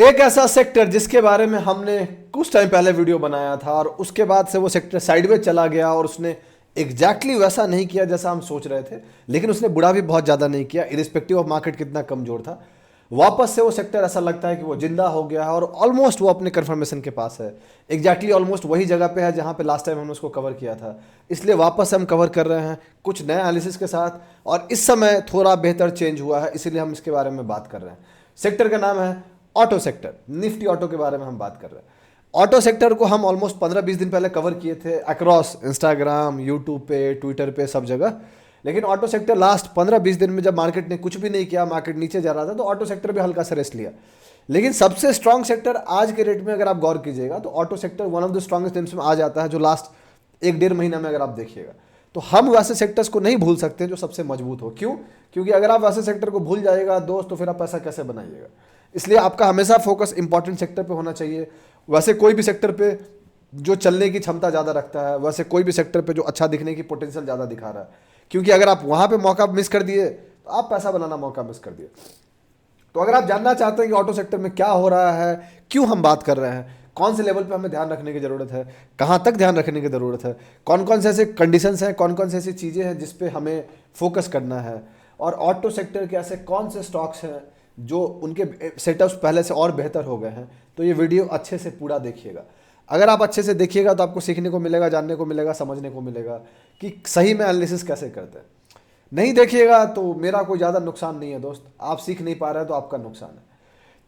एक ऐसा सेक्टर जिसके बारे में हमने कुछ टाइम पहले वीडियो बनाया था और उसके बाद से वो सेक्टर साइडवेज चला गया और उसने एग्जैक्टली वैसा नहीं किया जैसा हम सोच रहे थे, लेकिन उसने बुरा भी बहुत ज़्यादा नहीं किया इरिस्पेक्टिव ऑफ मार्केट कितना कमजोर था। वापस से वो सेक्टर ऐसा लगता है कि वो जिंदा हो गया है और ऑलमोस्ट वो अपने कंफर्मेशन के पास है। एग्जैक्टली ऑलमोस्ट वही जगह पे है जहाँ पे लास्ट टाइम हमने उसको कवर किया था। इसलिए वापस हम कवर कर रहे हैं कुछ नए एनालिसिस के साथ और इस समय थोड़ा बेहतर चेंज हुआ है, इसीलिए हम इसके बारे में बात कर रहे हैं। सेक्टर का नाम है ऑटो सेक्टर। निफ्टी ऑटो के बारे में हम बात कर रहे हैं। ऑटो सेक्टर को हम ऑलमोस्ट 15-20 दिन पहले कवर किए थे अक्रॉस इंस्टाग्राम, यूट्यूब पे, ट्विटर पे, सब जगह। लेकिन ऑटो सेक्टर लास्ट 15-20 दिन में जब मार्केट ने कुछ भी नहीं किया, मार्केट नीचे जा रहा था, तो ऑटो सेक्टर भी हल्का सा रेस्ट लिया। लेकिन सबसे स्ट्रांग सेक्टर आज के रेट में अगर आप गौर कीजिएगा तो auto sector one of the strongest names में आ जाता है, जो लास्ट 1-1.5 महीना में अगर आप देखिएगा तो हम वैसे सेक्टर्स को नहीं भूल सकते जो सबसे मजबूत हो। क्यों? क्योंकि अगर आप वैसे सेक्टर को भूल जाएगा दोस्त तो फिर आप पैसा कैसे बनाइएगा। इसलिए आपका हमेशा फोकस इंपॉर्टेंट सेक्टर पे होना चाहिए। वैसे कोई भी सेक्टर पे जो चलने की क्षमता ज़्यादा रखता है, वैसे कोई भी सेक्टर पे जो अच्छा दिखने की पोटेंशियल ज़्यादा दिखा रहा है, क्योंकि अगर आप वहाँ पे मौका मिस कर दिए तो आप पैसा बनाना मौका मिस कर दिए। तो अगर आप जानना चाहते हैं कि ऑटो सेक्टर में क्या हो रहा है, क्यों हम बात कर रहे हैं, कौन से लेवल पे हमें ध्यान रखने की ज़रूरत है, कहाँ तक ध्यान रखने की ज़रूरत है, कौन कौन से ऐसे कंडीशंस हैं, कौन कौन से ऐसी चीज़ें हैं जिस पे हमें फोकस करना है, और ऑटो सेक्टर के ऐसे कौन से स्टॉक्स हैं जो उनके सेटअप्स पहले से और बेहतर हो गए हैं, तो ये वीडियो अच्छे से पूरा देखिएगा। अगर आप अच्छे से देखिएगा तो आपको सीखने को मिलेगा, जानने को मिलेगा, समझने को मिलेगा कि सही में एनालिसिस कैसे करते हैं। नहीं देखिएगा तो मेरा कोई ज़्यादा नुकसान नहीं है दोस्त, आप सीख नहीं पा रहे हैं तो आपका नुकसान है।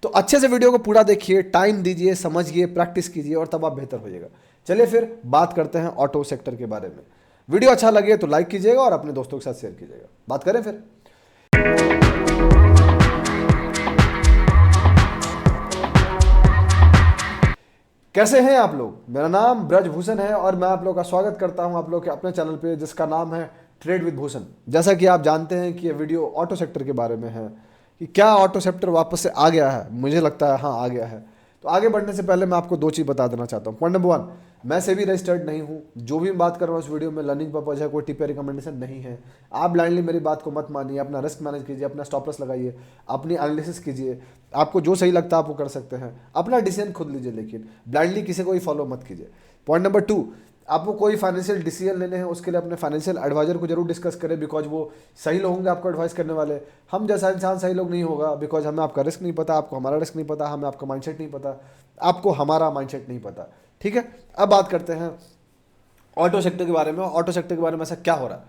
तो अच्छे से वीडियो को पूरा देखिए, टाइम दीजिए, समझिए, प्रैक्टिस कीजिए और तब आप बेहतर होइएगा। चलिए फिर बात करते हैं ऑटो सेक्टर के बारे में। वीडियो अच्छा लगे तो लाइक कीजिएगा और अपने दोस्तों के साथ शेयर कीजिएगा। बात करें फिर। कैसे हैं आप लोग? मेरा नाम ब्रजभूषण है और मैं आप लोग का स्वागत करता हूं आप लोग के अपने चैनल पे जिसका नाम है ट्रेड विद भूषण। जैसा कि आप जानते हैं कि ये वीडियो ऑटो सेक्टर के बारे में है कि क्या ऑटो सेक्टर वापस से आ गया है। मुझे लगता है हाँ आ गया है। तो आगे बढ़ने से पहले मैं आपको 2 चीज़ बता देना चाहता हूँ। पॉइंट नंबर 1, मैं सेबी रजिस्टर्ड नहीं हूँ। जो भी मैं बात कर रहा हूँ इस वीडियो में लर्निंग पर्पज है, कोई टिप या रिकमेंडेशन नहीं है। आप ब्लाइंडली मेरी बात को मत मानिए, अपना रिस्क मैनेज कीजिए, अपना स्टॉप लॉस लगाइए, अपनी एनालिसिस कीजिए। आपको जो सही लगता है आप वो कर सकते हैं, अपना डिसीजन खुद लीजिए, लेकिन ब्लाइंडली किसी को ही फॉलो मत कीजिए। पॉइंट नंबर 2, आपको कोई फाइनेंशियल डिसीजन लेने हैं उसके लिए अपने फाइनेंशियल एडवाइजर को जरूर डिस्कस करें, बिकॉज वो सही लोग होंगे आपको एडवाइस करने वाले। हम जैसा इंसान सही लोग नहीं होगा, बिकॉज हमें आपका रिस्क नहीं पता, आपको हमारा रिस्क नहीं पता, हमें आपका माइंडसेट नहीं पता, आपको हमारा माइंडसेट नहीं पता। ठीक है, अब बात करते हैं ऑटो सेक्टर के बारे में। ऑटो सेक्टर के बारे में ऐसा क्या हो रहा है,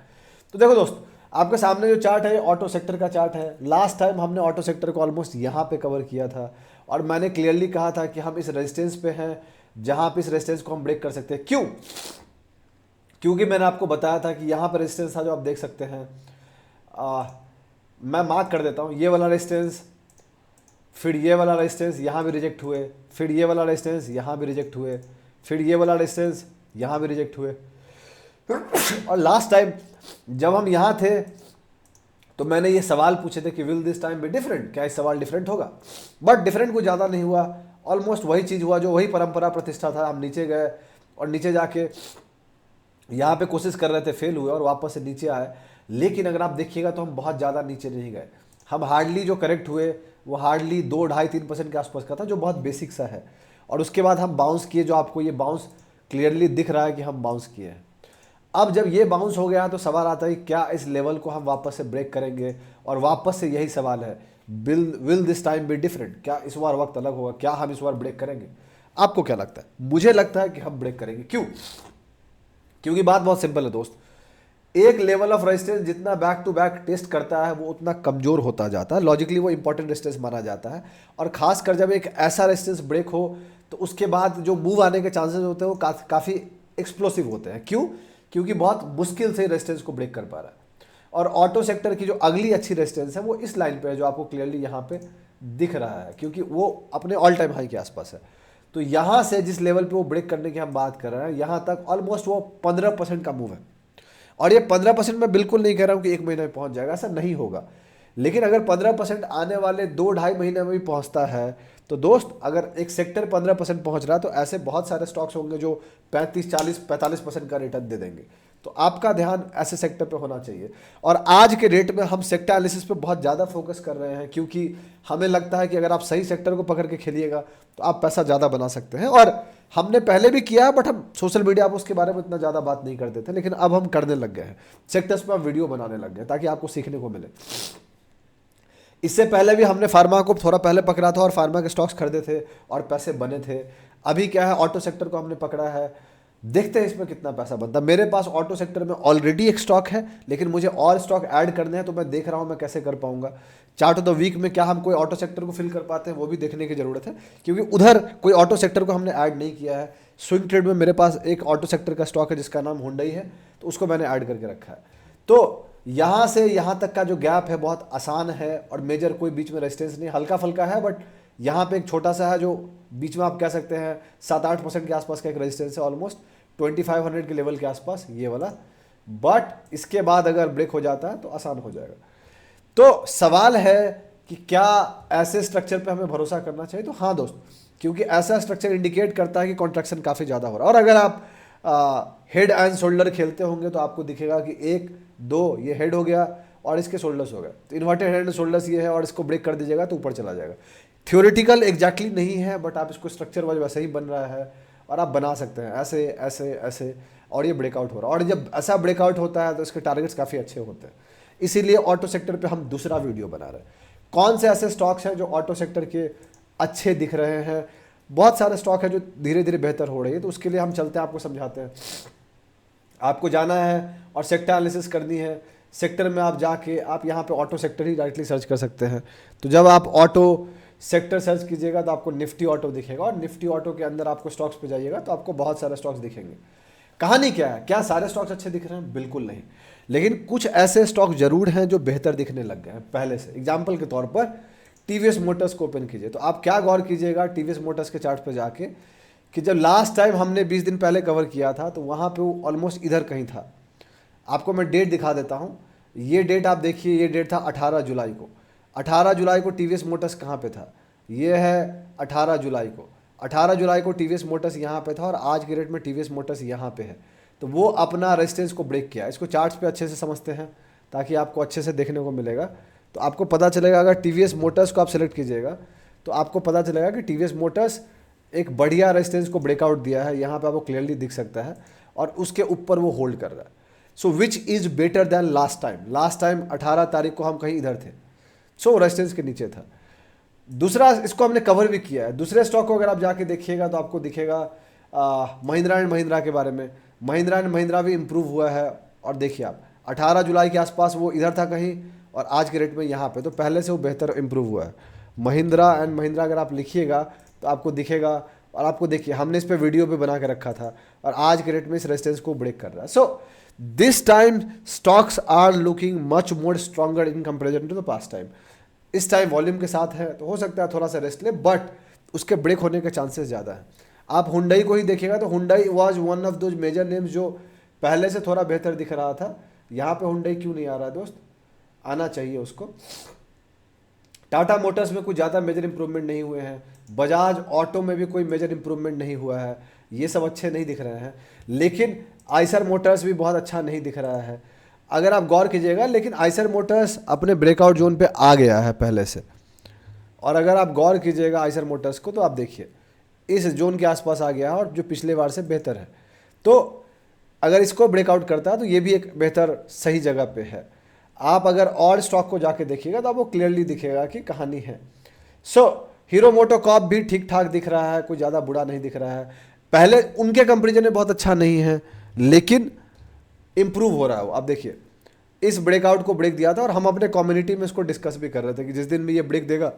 तो देखो दोस्त, आपके सामने जो चार्ट है ऑटो सेक्टर का चार्ट है। लास्ट टाइम हमने ऑटो सेक्टर को ऑलमोस्ट यहाँ पे कवर किया था और मैंने क्लियरली कहा था कि हम इस रेजिस्टेंस पे हैं जहाँ पे इस रेजिस्टेंस को हम ब्रेक कर सकते हैं। क्यों? क्योंकि मैंने आपको बताया था कि यहाँ पर रेजिस्टेंस था जो आप देख सकते हैं। मैं मार्क कर देता हूँ, ये वाला रेजिस्टेंस, फिर ये वाला रेजिस्टेंस यहाँ भी रिजेक्ट हुए, फिर ये वाला रेजिस्टेंस यहाँ भी रिजेक्ट हुए, फिर ये वाला रेजिस्टेंस यहाँ भी रिजेक्ट हुए। और लास्ट टाइम जब हम यहाँ थे तो मैंने ये सवाल पूछे थे कि will this time be different, क्या इस सवाल डिफरेंट होगा? बट डिफरेंट कुछ ज़्यादा नहीं हुआ, ऑलमोस्ट वही चीज़ हुआ जो वही परंपरा प्रतिष्ठा था। हम नीचे गए और नीचे जाके यहाँ पे कोशिश कर रहे थे, फेल हुए और वापस से नीचे आए। लेकिन अगर आप देखिएगा तो हम बहुत ज़्यादा नीचे नहीं गए। हम हार्डली जो करेक्ट हुए वो हार्डली 2-2.5-3% के आसपास का था, जो बहुत बेसिक सा है। और उसके बाद हम बाउंस किए, जो आपको ये बाउंस क्लियरली दिख रहा है कि हम बाउंस किए हैं। अब जब ये बाउंस हो गया तो सवाल आता है क्या इस लेवल को हम वापस से ब्रेक करेंगे? और वापस से यही सवाल है, will this time be different, क्या इस बार वक्त अलग होगा, क्या हम इस बार ब्रेक करेंगे? आपको क्या लगता है? मुझे लगता है कि हम ब्रेक करेंगे। क्यों? क्योंकि बात बहुत सिंपल है दोस्त, एक लेवल ऑफ रेजिस्टेंस जितना बैक टू बैक टेस्ट करता है वो उतना कमजोर होता जाता है। लॉजिकली वो इंपॉर्टेंट रेजिस्टेंस माना जाता है। और खासकर जब एक ऐसा रेजिस्टेंस ब्रेक हो तो उसके बाद जो मूव आने के चांसेस होते हैं वो काफ़ी एक्सप्लोसिव होते हैं। क्यों? क्योंकि बहुत मुश्किल से रेजिस्टेंस को ब्रेक कर पा रहा है। और ऑटो सेक्टर की जो अगली अच्छी रेजिस्टेंस है वो इस लाइन पे है, जो आपको क्लियरली यहाँ पे दिख रहा है, क्योंकि वो अपने ऑल टाइम हाई के आसपास है। तो यहाँ से जिस लेवल पे वो ब्रेक करने की हम बात कर रहे हैं, यहाँ तक ऑलमोस्ट वो 15% का मूव है। और ये 15% मैं बिल्कुल नहीं कह रहा हूँ कि 1 महीने में पहुँच जाएगा, ऐसा नहीं होगा। लेकिन अगर 15% आने वाले 2-2.5 महीने में भी पहुँचता है तो दोस्त, अगर एक सेक्टर 15% पहुँच रहा है तो ऐसे बहुत सारे स्टॉक्स होंगे जो 35, 40, 45% का रिटर्न दे देंगे। तो आपका ध्यान ऐसे सेक्टर पे होना चाहिए। और आज के रेट में हम सेक्टर एनालिसिस पे बहुत ज़्यादा फोकस कर रहे हैं, क्योंकि हमें लगता है कि अगर आप सही सेक्टर को पकड़ के खेलिएगा तो आप पैसा ज़्यादा बना सकते हैं। और हमने पहले भी किया है, बट हम सोशल मीडिया पर उसके बारे में इतना ज़्यादा बात नहीं करते थे, लेकिन अब हम करने लग गए हैं। सेक्टर्स पर हम वीडियो बनाने लग गए ताकि आपको सीखने को मिले। इससे पहले भी हमने फार्मा को थोड़ा पहले पकड़ा था और फार्मा के स्टॉक्स खरीदे थे और पैसे बने थे। अभी क्या है, ऑटो सेक्टर को हमने पकड़ा है, देखते हैं इसमें कितना पैसा बनता है। मेरे पास ऑटो सेक्टर में ऑलरेडी एक स्टॉक है, लेकिन मुझे और स्टॉक ऐड करने हैं, तो मैं देख रहा हूं मैं कैसे कर पाऊंगा। चार्ट ऑफ द वीक में क्या हम कोई ऑटो सेक्टर को फिल कर पाते हैं, वो भी देखने की जरूरत है, क्योंकि उधर कोई ऑटो सेक्टर को हमने ऐड नहीं किया है। स्विंग ट्रेड में मेरे पास एक ऑटो सेक्टर का स्टॉक है जिसका नाम हुंडई है, तो उसको मैंने ऐड करके रखा है। तो यहाँ से यहाँ तक का जो गैप है बहुत आसान है और मेजर कोई बीच में रेजिस्टेंस नहीं, हल्का फुल्का है, बट यहाँ पे एक छोटा सा है जो बीच में आप कह सकते हैं 7-8% के आसपास का एक रेजिस्टेंस है, ऑलमोस्ट 2500 के लेवल के आसपास ये वाला। बट इसके बाद अगर ब्रेक हो जाता है तो आसान हो जाएगा। तो सवाल है कि क्या ऐसे स्ट्रक्चर पे हमें भरोसा करना चाहिए? तो हाँ दोस्त, क्योंकि ऐसा स्ट्रक्चर इंडिकेट करता है कि कॉन्ट्रैक्शन काफ़ी ज़्यादा हो रहा है। और अगर आप हेड एंड शोल्डर खेलते होंगे तो आपको दिखेगा कि 1-2 ये हेड हो गया और इसके शोल्डर्स हो गए, तो इन्वर्टेड हेड एंड शोल्डर्स ये है, और इसको ब्रेक कर दीजिएगा तो ऊपर चला जाएगा। थ्योरेटिकल एग्जैक्टली नहीं है, बट आप इसको स्ट्रक्चर वाइज वैसे ही बन रहा है और आप बना सकते हैं ऐसे ऐसे ऐसे, और ये ब्रेकआउट हो रहा है। और जब ऐसा ब्रेकआउट होता है तो इसके टारगेट्स काफ़ी अच्छे होते हैं। इसीलिए ऑटो सेक्टर पे हम दूसरा वीडियो बना रहे हैं। कौन से ऐसे स्टॉक्स हैं जो ऑटो सेक्टर के अच्छे दिख रहे हैं? बहुत सारे स्टॉक है जो धीरे धीरे बेहतर हो रही है, तो उसके लिए हम चलते हैं, आपको समझाते हैं। आपको जाना है और सेक्टर एनालिसिस करनी है। सेक्टर में आप जाके आप यहाँ पे ऑटो सेक्टर ही डायरेक्टली सर्च कर सकते हैं। तो जब आप ऑटो सेक्टर सर्च कीजिएगा तो आपको निफ्टी ऑटो दिखेगा, और निफ्टी ऑटो के अंदर आपको स्टॉक्स पे जाइएगा तो आपको बहुत सारे स्टॉक्स दिखेंगे। कहानी क्या है, क्या सारे स्टॉक्स अच्छे दिख रहे हैं? बिल्कुल नहीं, लेकिन कुछ ऐसे स्टॉक जरूर हैं जो बेहतर दिखने लग गए हैं पहले से। एग्जाम्पल के तौर पर टीवीएस मोटर्स को ओपन कीजिए, तो आप क्या गौर कीजिएगा टीवीएस मोटर्स के चार्ट पे जाके कि जब लास्ट टाइम हमने 20 दिन पहले कवर किया था तो वहाँ पे वो ऑलमोस्ट इधर कहीं था। आपको मैं डेट दिखा देता हूँ, ये डेट आप देखिए, ये डेट था 18 जुलाई को। 18 जुलाई को टीवीएस मोटर्स कहाँ पे था? ये है 18 जुलाई को। 18 जुलाई को टीवीएस मोटर्स यहाँ पे था और आज के रेट में टीवीएस मोटर्स यहाँ पे है। तो वो अपना रेजिस्टेंस को ब्रेक किया। इसको चार्ट्स पे अच्छे से समझते हैं ताकि आपको अच्छे से देखने को मिलेगा। तो आपको पता चलेगा, अगर टीवीएस मोटर्स को आप सेलेक्ट कीजिएगा तो आपको पता चलेगा कि टीवीएस मोटर्स एक बढ़िया रेजिस्टेंस को ब्रेकआउट दिया है। यहाँ पे आपको क्लियरली दिख सकता है और उसके ऊपर वो होल्ड कर रहा है। So which is better than last time. Last time 18 तारीख को हम कहीं इधर थे, सो रेजिस्टेंस के नीचे था। दूसरा, इसको हमने कवर भी किया है। दूसरे स्टॉक को अगर आप जाके देखिएगा तो आपको दिखेगा महिंद्रा एंड महिंद्रा के बारे में। महिंद्रा एंड महिंद्रा भी इम्प्रूव हुआ है, और देखिए आप 18 जुलाई के आसपास वो इधर था कहीं और आज के रेट में यहाँ पे, तो पहले से वो बेहतर इम्प्रूव हुआ है। महिंद्रा एंड महिंद्रा अगर आप लिखिएगा तो आपको दिखेगा, और आपको देखिए हमने इस पर वीडियो भी बना के रखा था और आज के रेट में इस रेजिस्टेंस को ब्रेक कर रहा है। So this time stocks are looking much more stronger in comparison to the past time. इस टाइम वॉल्यूम के साथ है तो हो सकता है थोड़ा सा रेस्ट ले, बट उसके ब्रेक होने के चांसेस ज़्यादा है। आप हुंडई को ही देखिएगा तो Hyundai was one of those major names जो पहले से थोड़ा बेहतर दिख रहा था। यहाँ पे हुंडई क्यों नहीं आ रहा है दोस्त? आना चाहिए उसको। टाटा मोटर्स में कुछ ज़्यादा मेजर इंप्रूवमेंट नहीं हुए हैं। बजाज ऑटो में भी कोई मेजर इंप्रूवमेंट नहीं हुआ है। ये सब अच्छे नहीं दिख रहे हैं, लेकिन आइसर मोटर्स भी बहुत अच्छा नहीं दिख रहा है अगर आप गौर कीजिएगा। लेकिन आइसर मोटर्स अपने ब्रेकआउट जोन पे आ गया है पहले से, और अगर आप गौर कीजिएगा आइसर मोटर्स को तो आप देखिए इस जोन के आसपास आ गया है और जो पिछले बार से बेहतर है। तो अगर इसको ब्रेकआउट करता है तो ये भी एक बेहतर सही जगह पे है। आप अगर और स्टॉक को जाके देखिएगा तो आपको क्लियरली दिखेगा कि कहानी है। सो हीरो मोटोकॉर्प भी ठीक ठाक दिख रहा है, कोई ज़्यादा बुरा नहीं दिख रहा है। पहले उनके कंपेरिजन में बहुत अच्छा नहीं है, लेकिन इम्प्रूव हो रहा है वो। आप देखिए इस ब्रेकआउट को ब्रेक दिया था और हम अपने कम्युनिटी में इसको डिस्कस भी कर रहे थे कि जिस दिन भी ये ब्रेक देगा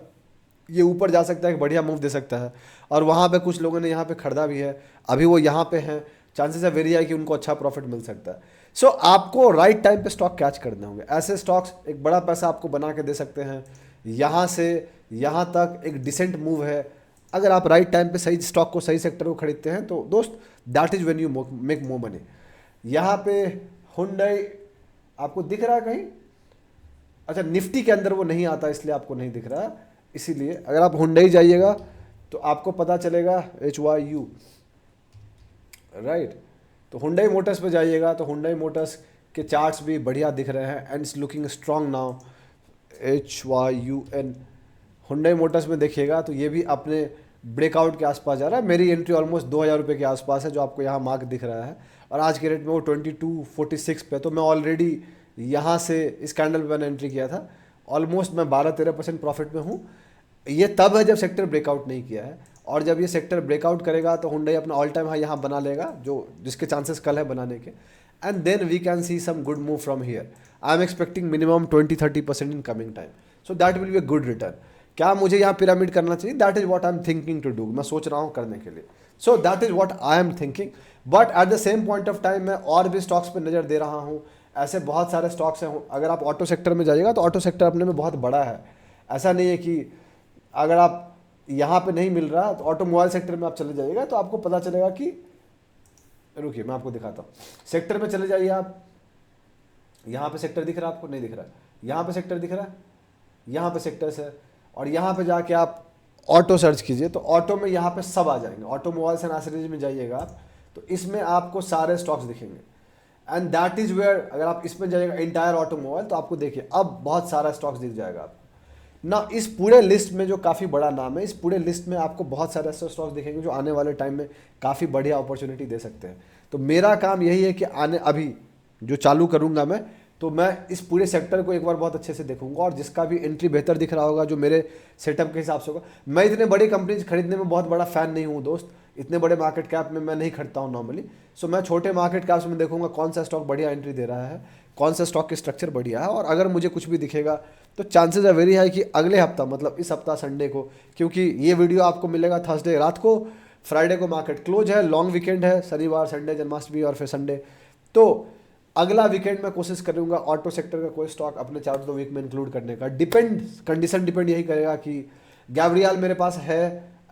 ये ऊपर जा सकता है, एक बढ़िया मूव दे सकता है। और वहाँ पे कुछ लोगों ने यहाँ पे खरीदा भी है, अभी वो यहाँ पे हैं, चांसेस है वेरी हाई कि उनको अच्छा प्रॉफिट मिल सकता है। सो आपको राइट टाइम पे स्टॉक कैच करने होंगे। ऐसे स्टॉक्स एक बड़ा पैसा आपको बना के दे सकते हैं। यहाँ से यहाँ तक एक डिसेंट मूव है अगर आप राइट टाइम पे सही स्टॉक को, सही सेक्टर को खरीदते हैं तो दोस्त that is when you make more money. यहाँ पे हुंडई आपको दिख रहा है कहीं? अच्छा, निफ्टी के अंदर वो नहीं आता इसलिए आपको नहीं दिख रहा, इसीलिए अगर आप हुंडई जाइएगा तो आपको पता चलेगा HYU, राइट। तो हुंडई मोटर्स पे जाइएगा तो हुंडई मोटर्स के चार्ट्स भी बढ़िया दिख रहे हैं and it's looking strong now. HYUN Hyundai Motors में देखिएगा तो ये भी अपने ब्रेकआउट के आसपास जा रहा है। मेरी एंट्री ऑलमोस्ट 2000 रुपये के आसपास है जो आपको यहाँ मार्क दिख रहा है, और आज के रेट में वो 2246 पे। तो मैं ऑलरेडी यहाँ से इस कैंडल पे मैंने एंट्री किया था, ऑलमोस्ट मैं 12-13% प्रॉफिट में हूँ। ये तब है जब सेक्टर ब्रेकआउट नहीं किया है, और जब ये सेक्टर ब्रेकआउट करेगा तो हुंडई अपना ऑल टाइम हाई यहाँ बना लेगा, जो जिसके चांसेस कल है बनाने के, and then we can see some good move from here. I am expecting minimum 20-30% in coming time, so that will be a good return. क्या मुझे यहाँ पिरामिड करना चाहिए? That is what I am thinking to do, मैं सोच रहा हूँ करने के लिए। So that is what I am thinking, but at the same point of time मैं और भी स्टॉक्स पर नज़र दे रहा हूँ। ऐसे बहुत सारे स्टॉक्स हैं। अगर आप ऑटो सेक्टर में जाइएगा तो ऑटो सेक्टर अपने में बहुत बड़ा है। ऐसा नहीं है कि अगर आप यहाँ पे नहीं मिल रहा तो ऑटोमोबाइल सेक्टर में आप चले जाइएगा तो आपको पता चलेगा कि, रुकिए मैं आपको दिखाता हूँ। सेक्टर में चले जाइए आप, यहाँ पे सेक्टर दिख रहा है आपको? नहीं दिख रहा है। यहाँ पे सेक्टर दिख रहा है, यहाँ पे सेक्टर्स है, और यहाँ पे जाके आप ऑटो सर्च कीजिए तो ऑटो में यहाँ पे सब आ जाएंगे। ऑटोमोबाइल्स एंड एक्सेसरीज में जाइएगा आप तो इसमें आपको सारे स्टॉक्स दिखेंगे, एंड दैट इज वेयर, अगर आप इसमें जाइएगा इंटायर ऑटोमोबाइल तो आपको देखिए अब बहुत सारा स्टॉक्स दिख जाएगा आपको ना। इस पूरे लिस्ट में जो काफ़ी बड़ा नाम है, इस पूरे लिस्ट में आपको बहुत सारे ऐसे स्टॉक्स दिखेंगे जो आने वाले टाइम में काफ़ी बढ़िया अपॉर्चुनिटी दे सकते हैं। तो मेरा काम यही है कि अभी जो चालू करूँगा मैं, तो मैं इस पूरे सेक्टर को एक बार बहुत अच्छे से देखूंगा, और जिसका भी एंट्री बेहतर दिख रहा होगा जो मेरे सेटअप के हिसाब से होगा। मैं इतने बड़ी कंपनीज खरीदने में बहुत बड़ा फ़ैन नहीं हूँ दोस्त, इतने बड़े मार्केट कैप में मैं नहीं खरीदता हूँ नॉर्मली। सो मैं छोटे मार्केट कैप्स में देखूंगा कौन सा स्टॉक बढ़िया एंट्री दे रहा है, कौन सा स्टॉक की स्ट्रक्चर बढ़िया है, और अगर मुझे कुछ भी दिखेगा तो चांसेस है वेरी हाई कि अगले हफ्ता, मतलब इस हफ्ता संडे को, क्योंकि ये वीडियो आपको मिलेगा थर्सडे रात को, फ्राइडे को मार्केट क्लोज है, लॉन्ग वीकेंड है, शनिवार संडे जन्माष्टमी और फिर संडे। तो अगला वीकेंड में कोशिश करूंगा ऑटो सेक्टर का कोई स्टॉक अपने चार्ट दो वीक में इंक्लूड करने का। कंडीशन डिपेंड यही करेगा कि गैब्रियल मेरे पास है,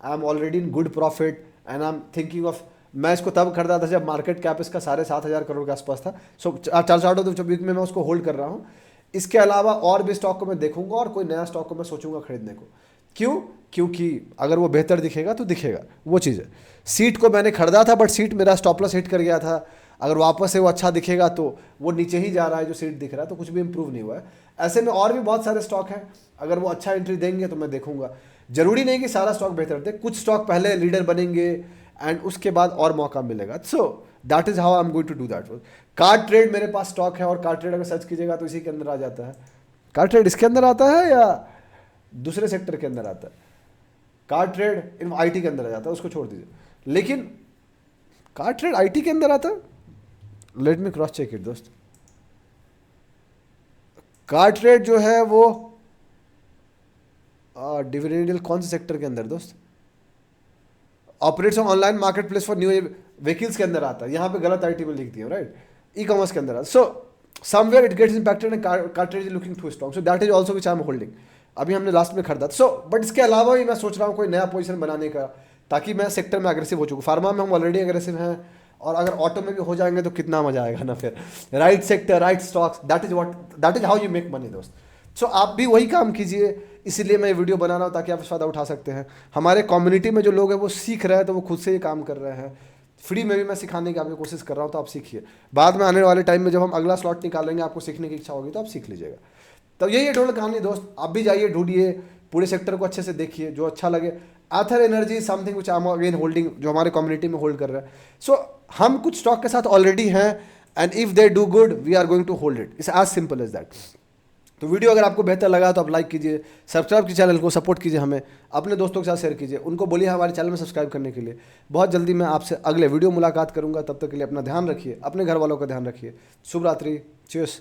I am already in good profit and I am thinking of, मैं इसको तब खरीदा था जब मार्केट कैप इसका 7,500 करोड़ के आसपास था। सो चार्ट वीक में मैं उसको होल्ड कर रहा हूँ। इसके अलावा और भी स्टॉक को मैं देखूंगा और कोई नया स्टॉक को मैं सोचूंगा खरीदने को। क्यों? क्योंकि अगर वो बेहतर दिखेगा तो दिखेगा, वो चीज़ है। सीट को मैंने खरीदा था बट सीट मेरा स्टॉप लॉस हिट कर गया था, अगर वापस से वो अच्छा दिखेगा तो वो नीचे ही जा रहा है जो सीट दिख रहा है, तो कुछ भी इंप्रूव नहीं हुआ है। ऐसे में और भी बहुत सारे स्टॉक हैं, अगर वो अच्छा एंट्री देंगे तो मैं देखूंगा। जरूरी नहीं कि सारा स्टॉक बेहतर दे, कुछ स्टॉक पहले लीडर बनेंगे एंड उसके बाद और मौका मिलेगा। So that is how I am going to do that. Card trade मेरे पास स्टॉक है, और कार्ड ट्रेड अगर सर्च कीजिएगा तो इसी के अंदर आ जाता है। कार्ड ट्रेड इसके अंदर आता है या दूसरे सेक्टर के अंदर आता है? कार्ड ट्रेड इन IT के अंदर आ जाता है, उसको छोड़ दीजिए। लेकिन कार्ड ट्रेड IT के अंदर आता है? Let me cross check it दोस्त। कार्ड ट्रेड जो है वो डिविडेंडल कौन से सेक्टर के अंदर दोस्त? Operates on online market place for new vehicles के अंदर आता है। यहाँ पे गलत IT में लिख दिया, राइट? ई कॉमर्स के अंदर आता। So somewhere it gets impacted and card trade is looking too strong, so that is also which I am holding. अभी हमने लास्ट में खरीदा। सो बट इसके अलावा भी मैं सोच रहा हूँ कोई नया पोजीशन बनाने का, ताकि मैं सेक्टर में अग्रेसिव हो चुका। फार्मा में हम ऑलरेडी अग्रेसिव हैं, और अगर ऑटो में भी हो जाएंगे तो कितना मजा आएगा ना फिर। Right sector, right stocks, that is how you make money दोस्त। सो आप भी वही काम कीजिए, इसीलिए मैं ये वीडियो बना रहा हूँ ताकि आप फायदा उठा सकते हैं। हमारे कम्युनिटी में जो लोग हैं वो सीख रहे हैं, तो वो खुद से ये काम कर रहे हैं। फ्री में भी मैं सिखाने की आपकी कोशिश कर रहा हूँ, तो आप सीखिए। बाद में आने वाले टाइम में जब हम अगला स्लॉट निकालेंगे, आपको सीखने की इच्छा होगी तो आप सीख लीजिएगा। तो यही है टोटल कहानी दोस्त। आप भी जाइए, ढूंढिए, पूरे सेक्टर को अच्छे से देखिए, जो अच्छा लगे। Ather Energy something which I am again holding, जो हमारे कम्युनिटी में होल्ड कर रहा है। सो हम कुछ स्टॉक के साथ ऑलरेडी हैं, and if they do good we are going to hold it. It's as simple as that. तो वीडियो अगर आपको बेहतर लगा तो आप लाइक कीजिए, सब्सक्राइब कीजिए, चैनल को सपोर्ट कीजिए, हमें अपने दोस्तों के साथ शेयर कीजिए, उनको बोलिए हमारे चैनल में सब्सक्राइब करने के लिए। बहुत जल्दी मैं आपसे अगले वीडियो मुलाकात करूंगा, तब तक के लिए अपना ध्यान रखिए, अपने घर वालों का ध्यान रखिए। शुभ रात्रि, चीयर्स।